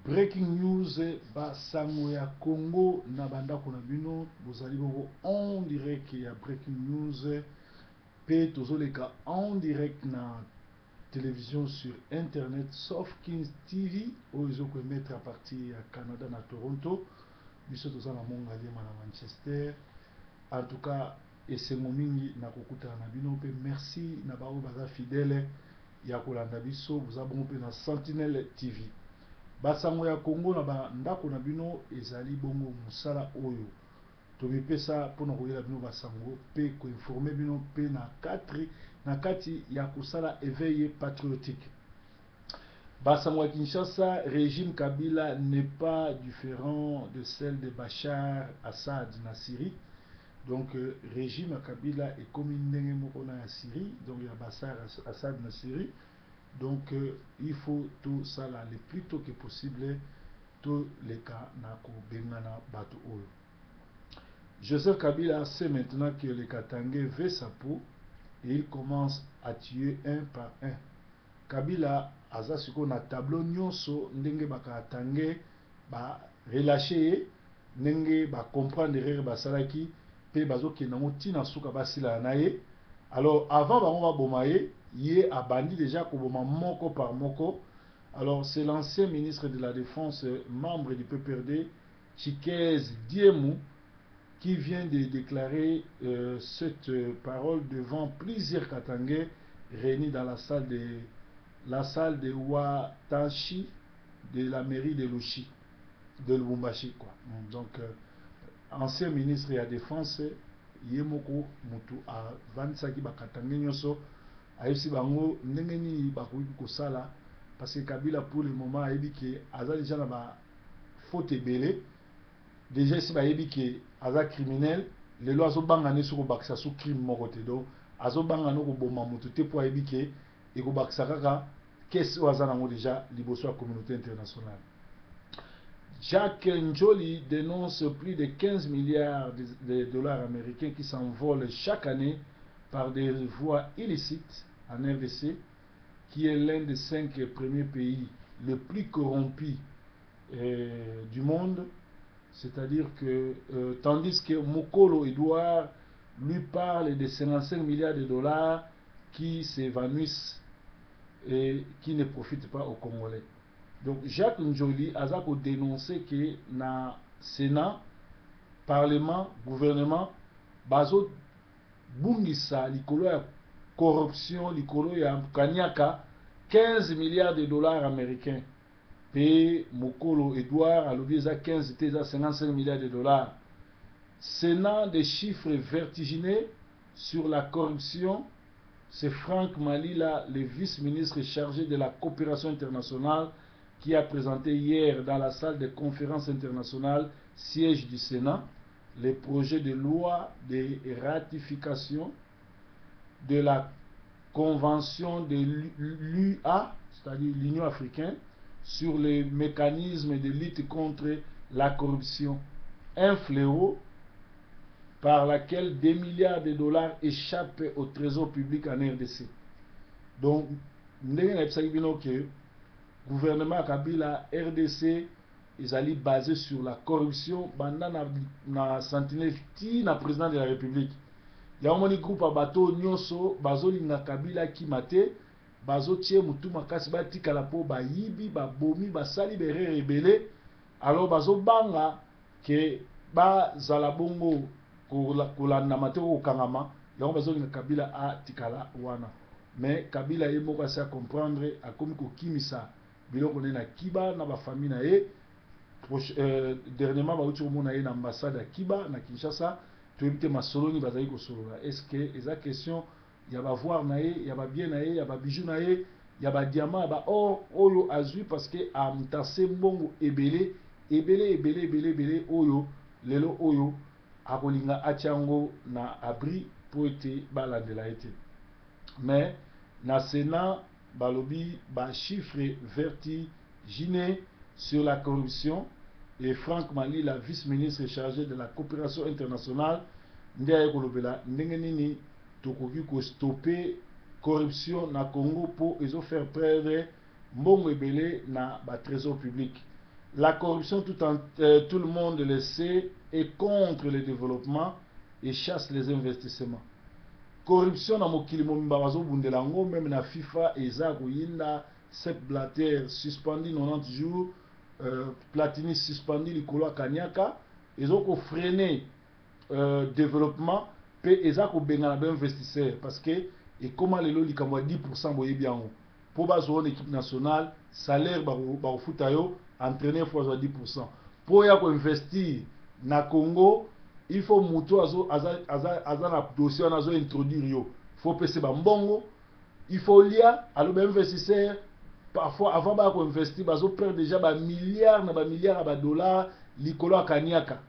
Breaking news basango ya Congo na bandako na bino bozali bongo en direct ya breaking news pe tozoleka en direct na télévision sur internet sauf Kings TV oyo mettre à partir à Canada na Toronto biso toza na Mongalema na Manchester. En tout cas esengo mingi na kokutana na bino pe merci na bao baza fidèle ya kolanda biso boza bongo pe na Sentinelle TV. Basango ya Congo na bandako na bino ezali bongo musala oyo tobipesa mpona koyela bino basango pe koinforme bino pe na kati ya kosala éveil patriotique. Basango ya Kinshasa, régime Kabila n'est pas différent de celle de Bachar Assad na Syrie. Donc régime Kabila est comme ndenge moko na Syrie, donc il y a Bachar Assad na Syrie. Donc il faut tout ça là le plus tôt que possible tous les cas na ko bengana bato oyo. Joseph Kabila sait maintenant que les Katangais veut sa peau et il commence à tuer un par un. Kabila aza siko na tableau nyonso ndenge ba Katangais ba relâcher ndenge ba comprendre derrière ba salaki pe bazo kenango tina suka basila na ye. Alors avant ba on va bomaye yé a bandi déjà koboma moko par moko. Alors c'est l'ancien ministre de la Défense, membre du PPRD, Chikez Diemou, qui vient de déclarer cette parole devant plusieurs Katangais réunis dans la salle de Watanshi de la mairie de Lushi, de Lubumbashi quoi. Donc ancien ministre de la Défense Yemoko Mutu a vansaki ba Katangais nyoso aïsi bango ndenge nini bakoki kosala parce que Kabila pour le moment a dit que aza déjà na ba faute belé déjà si ba yebi que aza criminel les lois zo bangane sur bakisa sous crime moko te donc azo bangana ko boma mutu te po yebi que e ko bakisa kaka qu'est-ce aza nango déjà liboso la communauté internationale. Jacques Njoli dénonce plus de 15 milliards de dollars américains qui s'envolent chaque année par des voies illicites en RDC, qui est l'un des 5 premiers pays les plus corrompus du monde. C'est-à-dire que, tandis que Mokolo Edouard lui parle de 55 milliards de dollars qui s'évanouissent et qui ne profitent pas aux Congolais. Donc Jacques Njoli a dénoncé que na Sénat, Parlement, gouvernement, bazo bungisa likolo ya corruption, likolo ya kanyaka 15 milliards de dollars américains. Et Mokolo Edouard a levé 15 à 55 milliards de dollars. Sénat des chiffres vertigineux sur la corruption. C'est Franck Malila, le vice-ministre chargé de la coopération internationale, qui a présenté hier dans la salle de conférence internationale, siège du Sénat, les projets de loi de ratification de la convention de l'UA, c'est-à-dire l'Union africaine, sur les mécanismes de lutte contre la corruption. Un fléau par laquelle des milliards de dollars échappent au trésor public en RDC. Donc, le gouvernement Kabila RDC ils allaient basé sur la corruption pendant na Sentinelle ti na président de la République. Il y a un groupe à bateau nyonso bazoli na Kabila ki mate bazo tie mutu makasi batika la po ba yibi ba bomi ba sali bere rebelle alors bazo banga ke ba zala bongo ko la na mate ko kangama ya bazoli na Kabila a tikala wana mais Kabila yemo ka sa comprendre a komi ko kimisa biloko na Kiba na ba famille na ye. Dernièrement bauti omona ye na ambassade ya Kiba na Kinshasa toyebite masoloni bazali ko solola est-ce que eza question ya ba voir na ye ya ba bien na ye ya ba bijou na ye ya ba diamant ba or oyo azui parce que amtase mbongo ebele oyo lelo oyo akolinga atiango na abri po ete balandela ete mais na Sénat balobi ba chiffre vertigineux sur la corruption et Franck Mali, la vice-ministre chargé de la coopération internationale, ndiaye kolobela ndenge nini tokoki ko stopper corruption na Congo pour ils ont faire perdre mbongo ebele na ba trésor public. La corruption, tout le monde le sait, est contre le développement et chasse les investissements. Corruption na mokili momimba bazobundela yango, même na FIFA eza koyinda Sepp Blatter suspendu 90 jours, Platini suspendu likolo ya Kanyaka, ezoko freiner développement pe eza kobengana ba investisseur parce que et comment lelo likambo 10% boyebi yango po bazwa équipe nationale salaire bakofuta yo entraîneur fois 10% po ya ko investir na Congo. Il faut mutu aza na dossier wana azo introduire yo, faut pese bambongo, il faut lia alo ba investisseur parfois avant ba ko investir bazo perdre déjà ba milliards ya ba dollars likolo ya Kaniaka.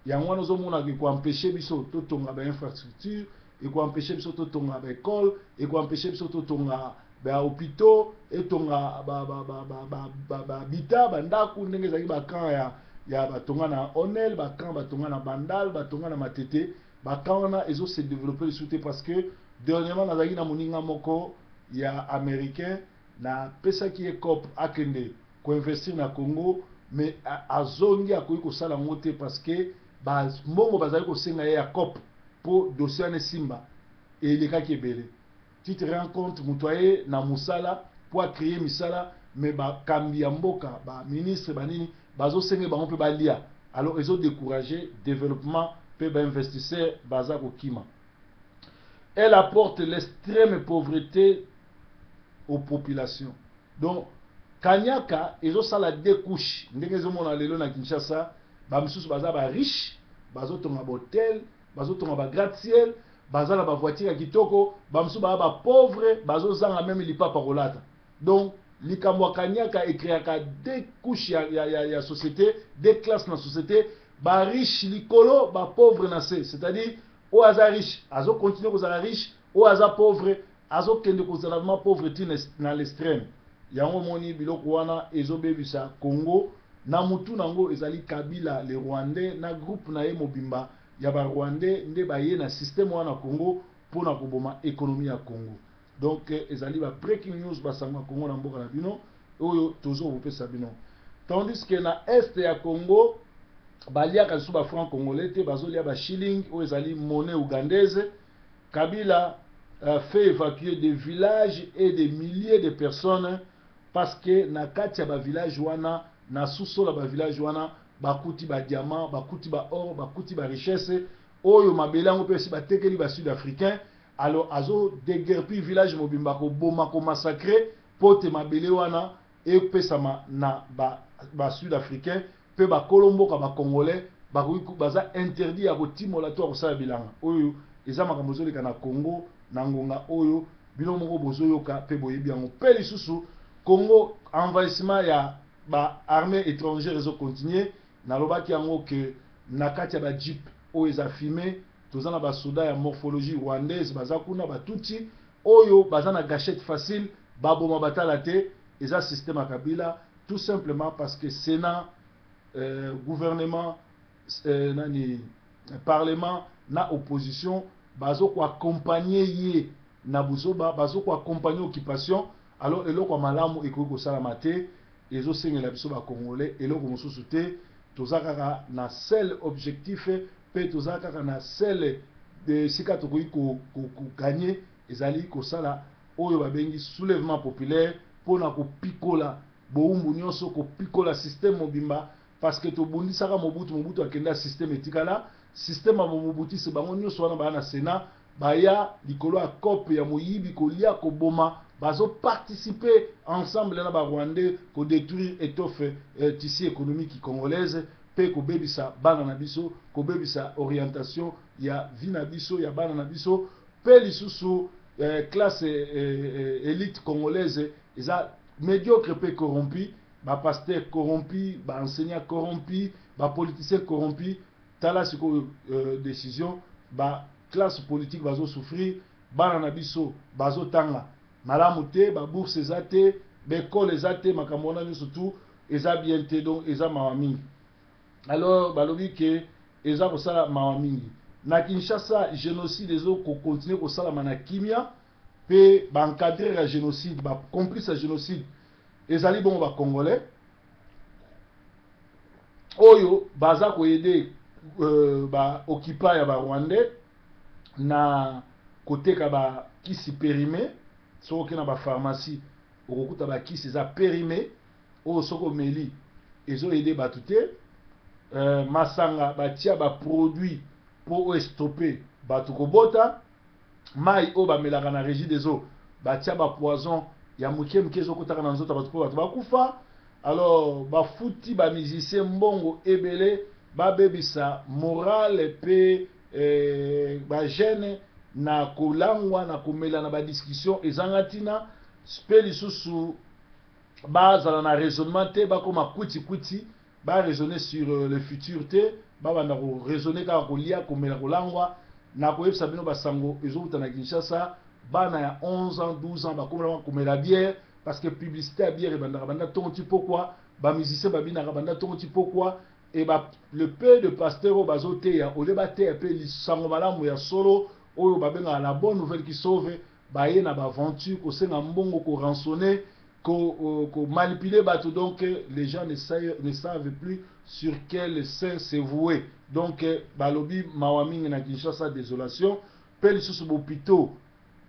Yango wana ozomona ko empêcher biso to tonga ba infrastructure et ko empêcher biso to tonga ba école et ko empêcher biso to tonga ba hôpitaux et tonga ba bita bandaku ndenge zaki ba kan ya batonga na Onel, bakan batonga na Bandal, batonga na Matete, bakan wana ezo se développer le soute parce que dernièrement nazaki na moninga moko ya américain na pesa ki e cop akende ko investir na Congo, mais azongi akoki kosala ngo te parce que mbongo bazali kosenga ye ya cop po dossier ne simba et elekaki ebele. Tu te rends compte mutu aye na musala po créer misala, mais bakambi ya mboka ba ministre banini bazo senge bango pe balia, alors ils ont découragé développement pe ba investisseur baza kokima. Elle apporte l'extrême pauvreté aux populations. Donc Kanyaka ils ont ça la découche ndenge zo mona lelo na Kinshasa ba misusu baza ba riche, bazo tonga hotel, bazo tonga ba gratte-ciel, baza na ba voiture ya kitoko, ba misusu ba pauvre, bazo zanga même lipa parolata. Donc likambo Kanyaka ekreaka des couches ya société, des classes na société, ba riche likolo, ba pauvre na se, c'est-à-dire o aza riche azo continuer kozala riche, o aza pauvre azo kende kozala ma pauvreté na l'extrême. Yango moni biloko wana ezobebisa Congo na mutu nango ezali Kabila le Rwandais na groupe na ye mobimba ya ba Rwandais nde baye na système wana Congo pona koboma économie ya Congo. Donc ezali ba breaking news basanga Congo na mboka na bino oyo tozo kopesa bino. Tandis que na est ya Congo baliaka sous ba franc congolais te bazolia ba shilling oyo ezali monnaie ougandaise. Kabila fait évacuer des villages et des milliers de personnes parce que na kati ya ba village wana na sous-sol ba village wana bakuti ba diamant, bakuti ba or, bakuti ba richesse oyo mabele yango pe si batekeli ba sud-africain. Alors azo déguerpi village mobimba ko boma ko massacrer pote mabele wana e pesama na ba sud-africain pe ba kolombo ka ba congolais baza interdit ya kotimola to kosala bilanga oyo eza makambo zoleka na Congo na ngonga oyo bino moko bozoyoka pe boyebi yango pe lisusu Congo envahissement ya ba armée étrangère ezo continuer na lobaki yango que na kati ya ba jeep oyo eza fumé tozana ba soda ya morphologie rwandaise baza kuna batuti oyo baza na gâchette facile baboma batala te eza système ya Kabila tout simplement parce que Sénat gouvernement nani parlement na opposition bazo ko accompagner ye na buzoba bazo ko accompagner occupation. Alors eloko malamu ekoki kosalama te ezosengela biso ba congolais eloko mosusu te tozakaka na seul objectif pe tozakaka na seul de sika tokoki ko gagner ezali kosala oyo babengi soulèvement populaire pona kopikola boumbu nyonso kopikola système mobimba parce que tobundisaka Mobutu akenda système etikala système ya Mobutu se bango nyonso wana baya na Sénat baya likolo ya kope ya moyibi kolia koboma bazo participer ensemble na ba Rwandais ko détruire étoffe tissu économique congolaise pe ko bebisa bana na biso ko bebisa orientation ya vie na biso ya bana na biso pe lisusu classe élite congolaise eza médiocre pe corrompu ba pasteur corrompu ba enseignant corrompu ba politicien corrompu tala siko décision ba classe politique bazo souffrir bana na biso bazo tanga malamu te ba bourse eza te ba école eza te makambo wana nyonso tout eza bien te donc eza mawa mingi. Alors balobi ke eza kosala mawa mingi na Kinshasa génocide ezo ko continuer kosalama na kimia pe ba encadrer ya génocide ba complice ya génocide ezali bongo ba congolais oyo baza koyede ba occupant ya ba Rwandais na koteka ba kisi périmé soki na ba pharmacie okokuta ba kisi za périmé oyo soko meli ezoyede bato te. Masanga batia ba produit po stopper bato kobota mai oyo bamelaka na régie des eaux batia ba poison ya moke moke ezokotaka na nzoto bato po bato bakufa. Alors bafuti ba musicien mbongo ebele babebisa morale pe ba jeune na kolangwa na komela na ba discussion ezanga tina pe lisusu bazala na raisonnement te bakoma kuti ba raisonner sur le futur te babanda ko raisonner kaka kolia komela kolangwa na koyebisa bino basango ezouta na Kinshasa bana ya 11 ans 12 ans bakomela komela bière parce que publicité à bière ebandaka banda tonti pourquoi ba musicien babinaka banda tonti pourquoi et ba le peu de pasteur bazote ya oleba te pe lisango malamu ya solo oyo babenga la bonne nouvelle qui sauve baye na ba aventure ko senga mbongo ko rançonner ko manipuler bato. Donc les gens ne savent plus sur quel sein se vouer. Donc balobi mawaming na Kinshasa désolation pe lisusu bopito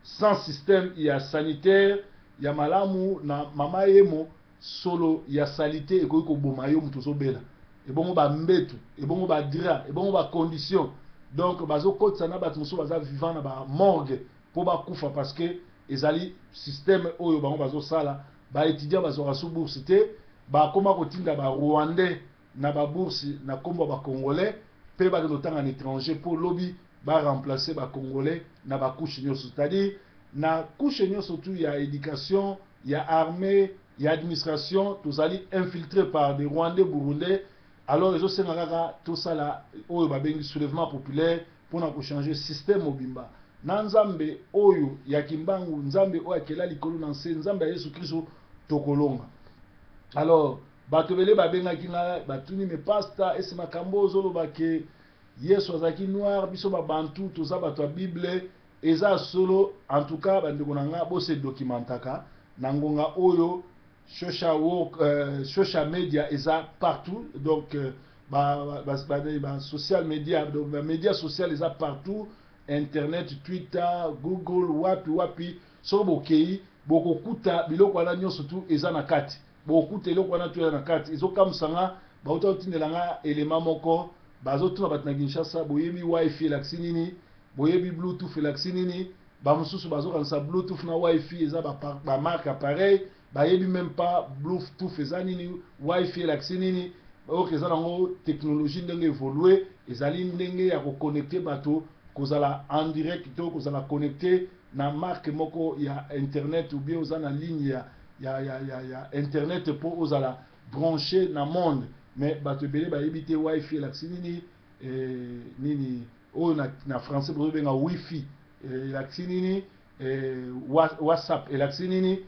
sans système ya sanitaire ya malamu na mama yemo solo ya salité ekoki koboma yo mutu ozobela ebongo ba mbetu ebongo ba dra ebongo ba condition. Donc bazokotisa na bato mosusu baza vivant na ba morgue po bakufa parce que ezali système oyo bango bazosala ba étudiant bazora sous bourse te bakoma kotinda ba Rwandais na ba bourse na kombo ba Congolais pe ba kotanga en étranger pour lobby ba remplacer ba Congolais na ba couche nyonso, c'est-à-dire na couche nyonso tout ya éducation ya armée ya administration tozali infiltré par des Rwandais Burundais. Alors ils ont senga tout ça là oyo ba bengi soulèvement populaire pour na ko changer système mobimba na nzambe oyo ya kimbangu nzambe oyo akela likolo na nse nzambe ya Yesu Kristo tokolonga. Alors bato bele babengaki nga batuni me pasta ese makambo ozoloba ke Yesu azaki noir biso babantu toza bato ya Bible eza solo. En tout cas bandeko na nga bose documentaka na ngonga oyo social media eza partout. Donc social media donc média social eza partout, internet, Twitter, Google, wapi so bokei bokokuta biloko wana nyonso tu eza na kati bokuta eloko wana tu eza na kati ezokamwisanga bauta otindelanga elema moko bazotuna bato na Kinshasa boyebi wifi elakisi nini boyebi bluetooth elakisi nini bamosusu bazokanisa bluetooth na wifi eza bamarque appareil bayebi même pas bluetooth eza nini wifi elakisi nini oyo eza nango technologie ndenge évolué ezali ndenge ya koconnecter bato kozala en direct to kozala connecté na marque moko ya internet ou bien oza na ligne ya internet po ozala branché na monde. Mais bato ebele bayebi te wifi elakisi nini nini oyo na français bozobenga wifi elakisi nini whatsapp elakisi nini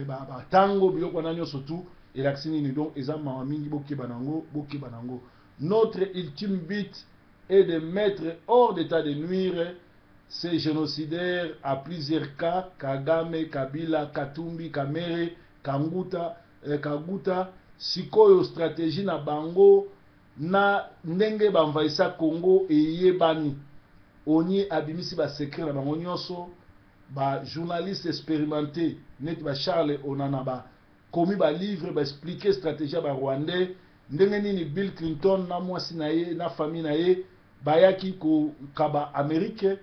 batango biloko wana nyonso tu elakisi nini. Donc eza mawa mingi bokeba nango. Notre ultime but est de mettre hors d'état de nuire ces génocidaires à plusieurs cas, Kagame, Kabila, Katumbi, Kamere, Kaguta, sikoyo stratégie na bango na ndenge bamvaisa Congo eyebani oni abimisi ba secret na bango nyonso ba journaliste expérimenté net ba Charles Onana ba komi ba livre ba expliquer stratégie ba Rwandais ndenge nini Bill Clinton na mwasi na ye na famille na ye bayaki ko kaba Amérique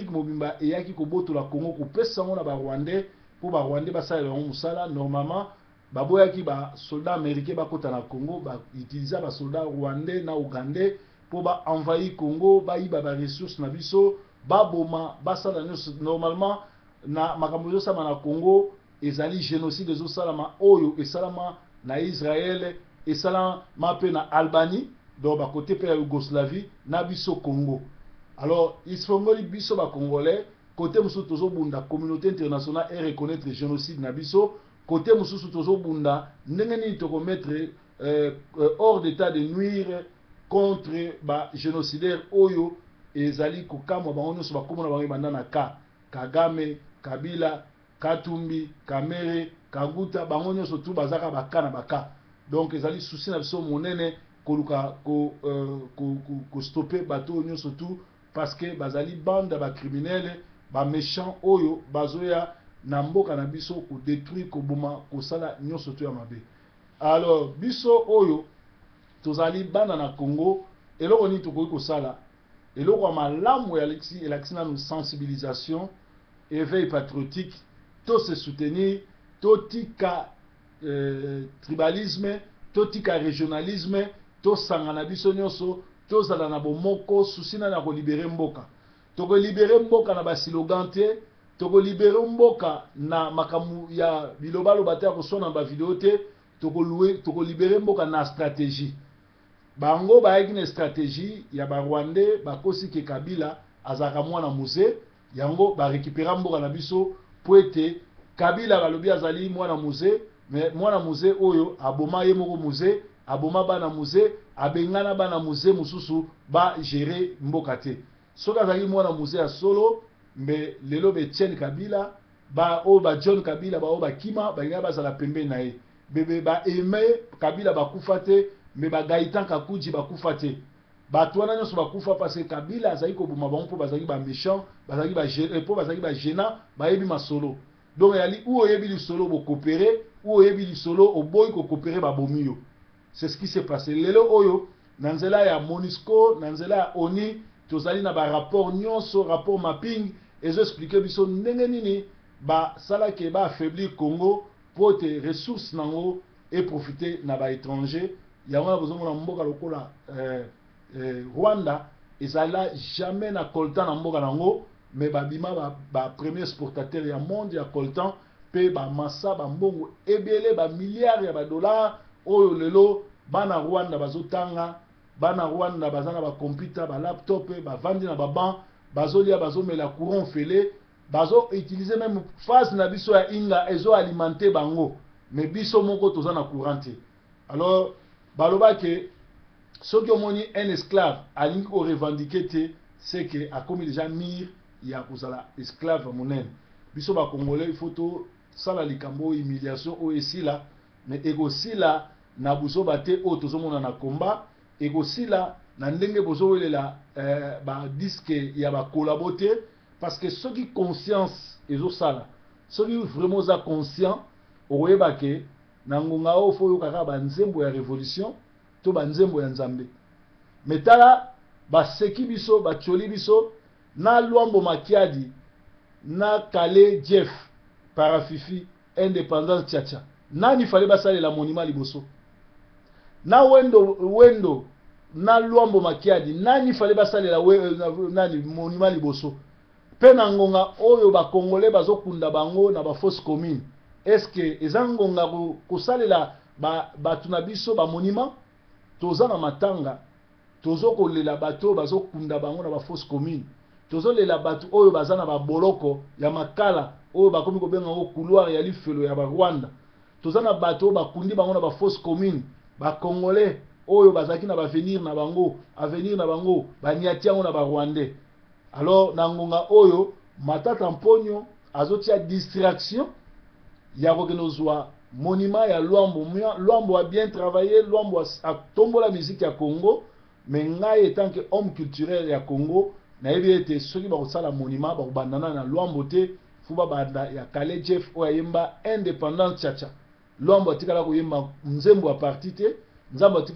mobimba eyaki kobotola Congo kopesa ngo na ba Rwandais po ba Rwandais basala yango musala. Normalement baboyaki ba soldats américains bakota na Congo ba utiliser ba soldats rwandais na ougandais po ba envahir Congo ba yiba ba ressources na biso ba boma basala nyonso. Normalement na makambo ezosala na Congo ezali génocide ezosalama oyo esalama na Israël esalama pe na Albanie donc ba côté pe ya Yougoslavie na biso Congo. Alors isfongoli biso ba congolais côté mususu tozobunda communauté internationale et reconnaître le génocide na biso côté mususu tozobunda ndenge nini tokomettre hors d'état de nuire contre ba génocidaire oyo ezali kokamwa bango nyonso bakomona bango banda na ka Kagame, Kabila, Katumbi, Kamere, Kaguta bango nyonso tu bazaka baka na baka. Donc ezali souci na biso monene koluka ko stopper bato nyo surtout parce que bazali bande ba criminel ba méchant oyo bazoya na mboka na biso ko détruire ko boma ko sala nyo surtout ya mabe. Alors biso oyo tozali bana na Congo eloko ni tokoki ko sala eloko malamu ya elakisi na sensibilisation éveil patriotique to se soutenir to tika tribalisme to tika régionalisme to sangana biso nyonso to zala na bomoko susina na ko libérer mboka to ko libérer mboka na ba slogan te to ko libérer mboka na makamu ya bilobalo bata ko sona ba vidéo te to ko libérer mboka na stratégie bango baiki na stratégie ya ba Rwandais bakosi ke Kabila azaka mwana musée yango ba récupérer mboka na biso po ete Kabila balobi azali mwana musée mais mwana musée oyo aboma ye moko musée aboma bana musée abengana bana musée mususu ba gérer mboka te soki azali mwana musée ya solo mbe lelo be Etienne Kabila ba o ba John Kabila ba o ba Kima ba bazala pembe na ye bebe ba aimé Kabila bakufa te mais ba Gaëtan Kakuji bakufa te bato wana nyonso bakufa parce que Kabila azali koboma bango mpo bazali ba méchant bazali ba po bazali ba gênant bayebi masolo donc yali ou oyebi lisolo bo coopérer ou oyebi lisolo oboyi ko coopérer ba bomio. C'est ce qui s'est passé lelo oyo na nzela ya MONUSCO na nzela ya ONU tozali na ba rapport nyonso rapport mapping ezo expliquer biso ndenge nini ba sala ke ba affaiblir Congo pour te ressources nango et profiter na ba étranger ya wana bozomo na mboka lokola Rwanda ezala jamais na coltan na mboka nango mais babima ba premier exportateur ya monde ya coltan pe ba massa ba mbongo ebele ba milliards ya ba dollars oyo lelo bana Rwanda bazotanga bana Rwanda bazana ba computer ba laptop ba vandi na ba banc bazolia bazomela courant fele bazo utiliser même phase na biso ya inga ezo alimenter bango mais biso moko tozana courant. Alors baloba ke soki omoni un esclave alingi ko revendiquer te c'est que a commis déjà mir ya kozala esclave monene biso ba congolais il faut to sala likambo humiliation o esila mais egosila na buso bate o tozomona na combat egosila na ndenge bozo welela ba disque ya ba collaborer parce que ceux qui conscience ezo sala ceux qui vraiment za conscient oyeba ke na ngonga o fo yoka ba nzembo ya révolution to ba nzembo ya nzambe metala ba seki biso ba choli biso na Luambo Makiadi na Kale Jeff Parafifi indépendance tchatcha nani fallait basale la monument liboso na wendo na Luambo Makiadi nani fallait basale la nani monument liboso pe na ngonga oyo ba congolais bazokunda bango na ba fausse commune est-ce que ezangonga ko salela ba tunabiso ba monument toza na matanga tozo kolela bato bazokunda bango na ba fausse commune tozo lela bato oyo bazana ba boloko ya makala oyo bakomi ko benga ngo couloir ya lifelo ya ba Rwanda toza na bato bakundi bango na ba fausse commune ba congolais oyo bazaki na ba avenir na bango baniatiango na ba Rwandais. Alors na ngonga oyo matata mponyo azotia distraction ya kokenozwa monument ya Luambo a bien travaillé Luambo a tombola musique ya Congo mais ngai étant que homme culturel ya Congo na yebi ete soki ba kosala monument ba bandana na Luambo te fuba banda ya Kale Jeff o yemba indépendance tchatcha Luambo atikala ko yemba nzembo ya parti te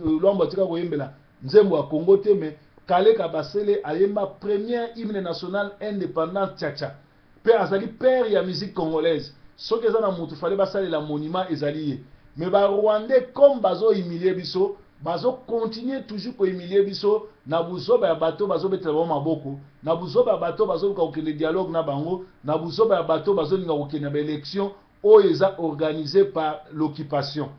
Luambo atikala ko yembela nzembo ya Congo te mais Kale Kabasele ayemba première hymne national indépendant tchatcha pe azali père ya musique congolaise soki eza na mutu fallait basale la monument ezali mais ba Rwandais comme bazo humilier biso bazo continuer toujours ko humilier biso na buzoba ya bato bazo betela ba maboko na buzoba ya bato bazo ka okende dialogue na bango na buzoba ya bato bazo linga okende ba élection o eza organisé par l'occupation.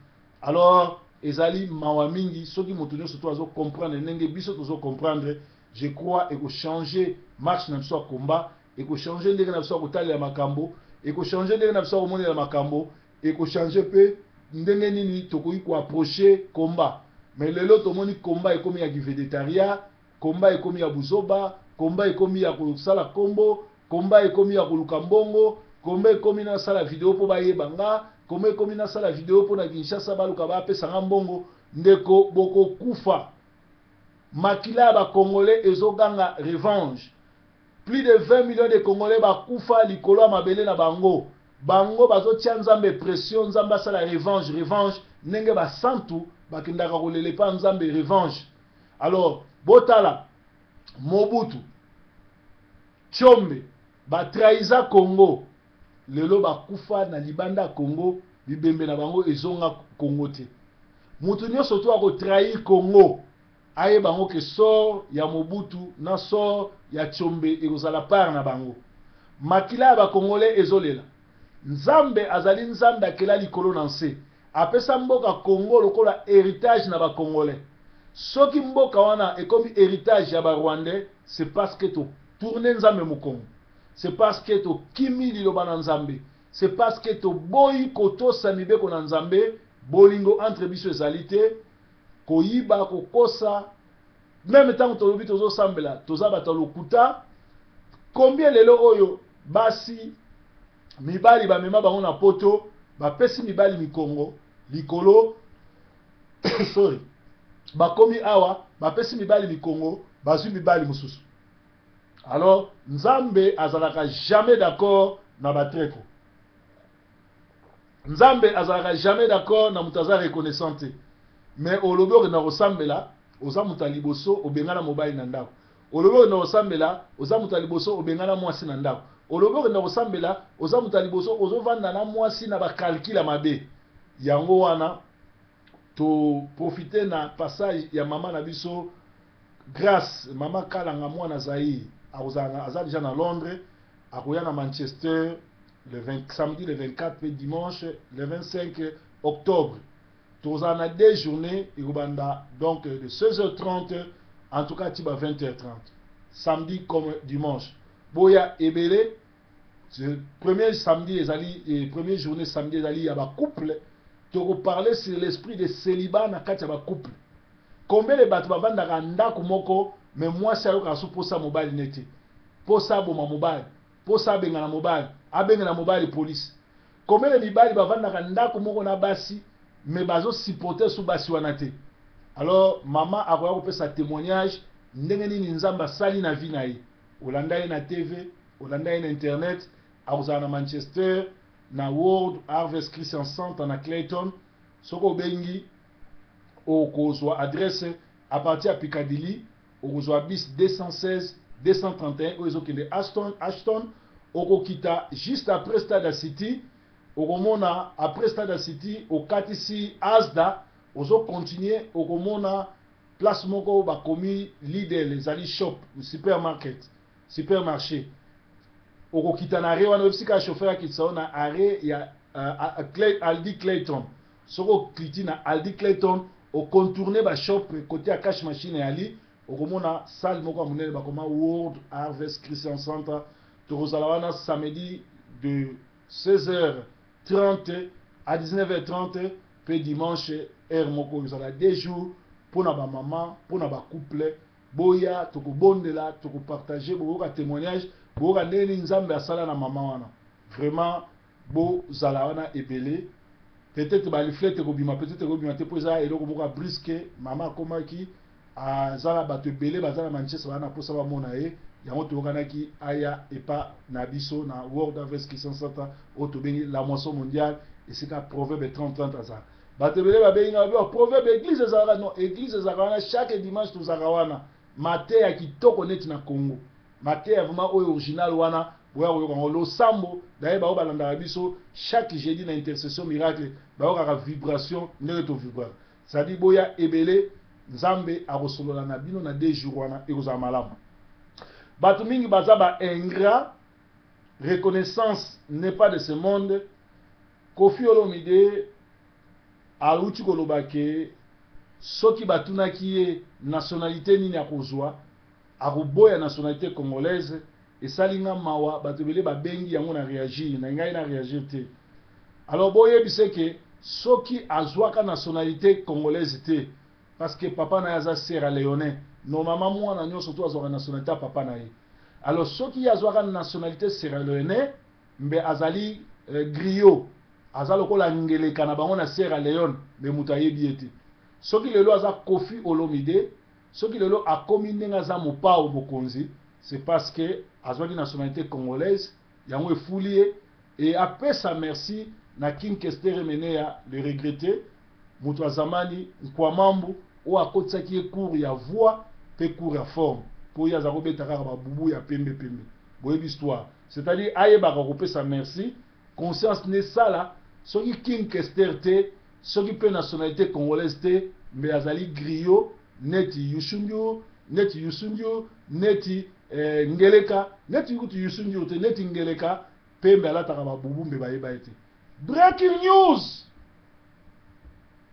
Alors ezali mawa mingi soki mutu nyonso to azo comprendre ndenge biso tozo comprendre je crois et ko changer marche na biso combat et ko changer ndenge na biso ko talela makambo et ko changer ndenge na biso ko monela makambo et ko changer pe ndenge nini tokoki ko approcher combat. Mais lelo tomoni combat ekomi ya végétarien combat ekomi ya buzoba combat ekomi ya kosala kombo combat ekomi ya koluka mbongo combat ekomi na sala vidéo po bayebanga combat ekomi na sala vidéo po na Kinshasa baluka bapesa nga mbongo ndeko boko kufa makila ba congolais ezoganga revanche. Plus de 20 millions de congolais ba kufa likolo ya mabele na bango. Bango bazotia nzambe pression, nzambe asala revanche ndenge basantu bakendaka kolele pa nzambe revanche. Alors botala Mobutu Tshombe batrahisa Congo, lelo bakufa na libanda Congo, bibembe na bango ezonga Congo te. Mutu nyonso to akotrahir Congo aye bango ke sort ya Mobutu na sort ya Tshombe ekozala part na bango. Makila ya bakongolais ezolela. Nzambe azali nzambe akela likolo na nse. Apesa mboka Congo lokola héritage na bakongolais. Soki mboka wana ekomi héritage ya ba Rwandais, c'est parce que to tourner nzambe mukongo. C'est parce que to kimi liloba na nzambe. C'est parce que to boyi kotosa mibeko na nzambe, bolingo entre biso ezali te, koyiba kokosa. Même tant que tolobi tozo sambela, toza bata lokuta. Combien lelo oyo basi mibali ba mema bango na poto, ba pesi mibali mikongo, likolo sorry. Bakomi awa, bapesi mibali mikongo, bazui mibali mususu. Alors, Nzambe azalaka jamais d'accord na batreko. Nzambe azalaka jamais d'accord na mutaza reconnaissante. Mais olobi na resambela, oza mutaliboso obengana mobali na ndako. Olobi na resambela, oza mutaliboso obengana mwasi na ndako. Olobi na resambela, oza mutaliboso ozovanda na mwasi na bakalkila mabe. Yango wana to profiter na passage ya mama na biso grâce mama kalanga mwana Zaïre aza déjà na Londres, akoya na Manchester samedi le 24 et dimanche le 25 octobre. Toza na 2 journées irobanda donc de 16h30 en tout cas tiba 20h30 samedi comme dimanche. Boya ebele premier samedi ezali et première journée samedi ezali ya ba couple. Tu reparler sur l'esprit de célibat na kati ya ba couple. Combien de bato bavandaka ndako moko mais moi ça yoka so posa mobile neti. Posa boma mobile, posa benga na mobile, abenga na mobile police. Combien de mibali bavandaka ndako moko na basi mais bazo supporter sous basi wana te. Alors maman akoya kopesa témoignage ndenge nini nzamba sali na vie na ye. Olanda ye na TV, olanda ye na internet, akozala na Manchester na World Harvest Christian Center na Clayton. Soko bengi okozwa adresse à partir de Piccadilly, okozwa bis 216 231 ozokende Ashton okokita juste après Stade City, okomona après Stade City okatisi Asda ozo continuer okomona place moko bakomi Lidl ezali shop supermarché. Okokita na rewa no psika chauffeur kitsa na arrêt ya Aldi Clayton. Soko kliti na Aldi Clayton o contourner ba shop côté à cash machine ali okomona salle moko monene bakoma World Harvest Christian Center. Torozalawana samedi de 16h30 à 19h30 puis dimanche heure moko ezala 2 jours pour na ba maman, pour na ba couple boya tokobondela tokopartager boyoka témoignage boyoka ndeni nzambe asala na mama wana. Vraiment bo zala wana ebele. Peut-être baliflete kobima, peut-être kobima te po za eloko moko brisque mama komaki azala bato ebele bazala Manchester wana po saba mona ye yango tokanaki aya epa na biso na World Harvest Christian Center oto bengi la moisson mondiale et c'est ka proverbe 30 azala bato ebele babengi na ba proverbe église ezala non église ezala chaque dimanche tozaka wana mate ya kitoko neti na Congo mate ya vraiment original wana boya koyoka ngolo sambo d'ailleurs ba balanda biso chaque jeudi na intercession miracle ba ka vibration ndenge to vibra ça dit boya ebele nzambe akosolola na bino na 2 jours wana ekozala malamu. Bato mingi baza ba ingrat, reconnaissance n'est pas de ce monde. Kofi Olomide aluti koloba ke soki batunaki ye nationalité nini akozwa akoboya nationalité congolaise esalinga mawa bato bele babengi yango na réagir na ngai na réagir te. Alors boyebise ke soki azwaka nationalité congolaise te parce que papa na yaza Sierra Leone normalement mwana nyonso to azwaka nationalité papa na ye. Alors soki azwaka nationalité Sierra Leone mbe azali griot azalo kola ngeleka na bango na Sierra Leone me muta yebi ete. soki lelo aza Kofi Olomide soki lelo akomi ndenge aza mopao bokonzi c'est parce que azwaki nationalité congolaise yango efuli ye et apesa merci na King Kester Emeneya le regretté moto ya zamani Nkwamambu oyo akotisaki ye cours ya voix pe cours ya forme po ye aza kobeta kaka babubu ya pembe pembe boyebi histoire c'est-à-dire ayebaka kopesa merci conscience ne sala soki King Kester te soki pe nationalité congolaise te mais azali griot neti Yusundio neti Ngeleka neti yukutu Yusundio te neti Ngeleka pembe alataka babubu mbe bayeba ete breaking news